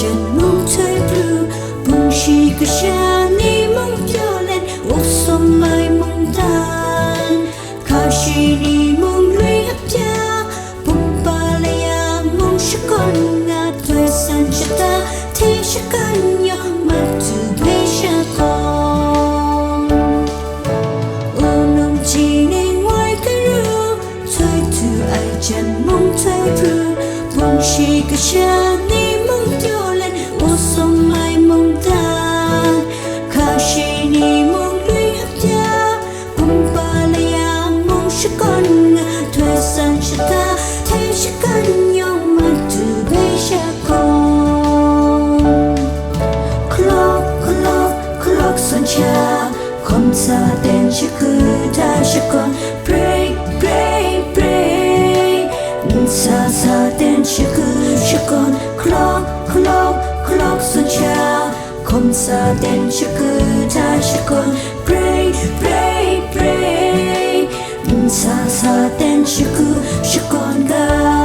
chân mong thay bru bung shi cái cha ni mong cho lên ốc sông mai mong tan ca shi ni mong luyện hấp cha bung ba lê ya mong sẽ con ngã thời gian cho ta thế sẽ cần nhau mà từ bây giờ con nông chỉ nên ngoài cái rưu thôi từ ai chân mong thay bru bung shi cái cha ni mong cho lên ốc sông mai mong tan ca shi ni mong luyện hấp cha bung ba lê ya mong sẽ con ngã thời gian cho ta thế sẽ cần nhau mà từ bây giờ con clock son cha không xa tên chỉ cứ ta sẽ còn pray xa tên chỉ cứ sẽ còn clock son cha không xa tên chỉ cứ ta sẽ còn pray xa tên chỉ cứ sẽ còn ga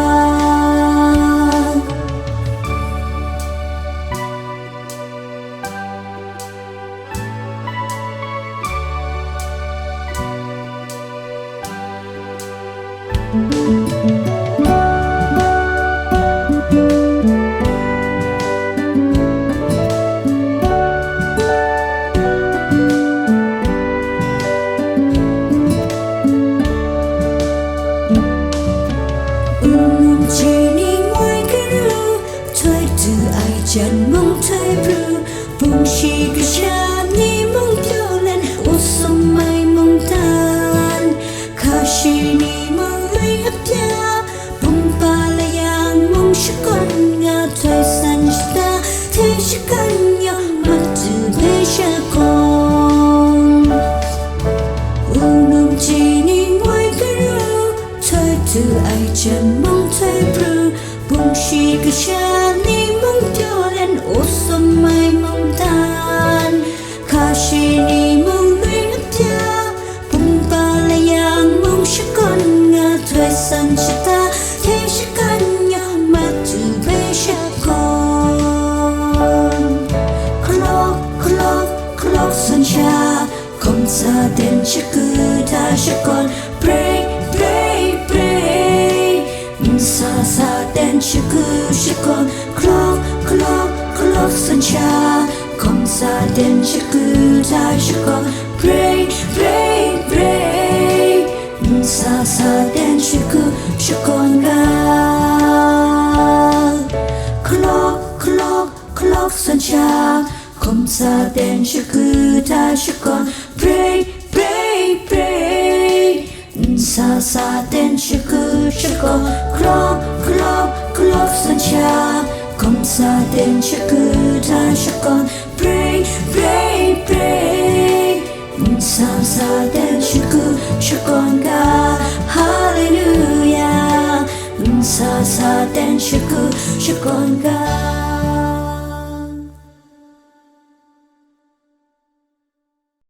chân mong thay bru bung shi cái cha ni mong cho lên ốc sông mai mong tan ca shi ni mong luyện hấp cha bung ba lê yang mong sẽ con ngã thời gian ta thế sẽ cần nhau mà từ bây giờ con nông chỉ ni ngoài cái rưu thôi từ ai chân mong thay bru bung shi cái cha ni mong cho lên ốc sông mai mong tan ca shi ni mong luyện hấp cha bung ba lê yang mong sẽ con ngã thời gian cho ta thế sẽ cần nhau mà từ bây giờ con clock son cha không xa tên chỉ cứ ta sẽ còn pray xa tên chỉ cứ sẽ còn clock son cha không xa tên chỉ cứ ta sẽ còn pray xa tên chỉ cứ sẽ còn ga clock son cha không xa tên chỉ cứ ta sẽ còn pray xa tên chỉ cứ sẽ còn clock son cha không xa tên chỉ cứ ta sẽ còn pray xa tên chỉ cứ sẽ còn ga hallelujah xa tên chỉ cứ sẽ còn ga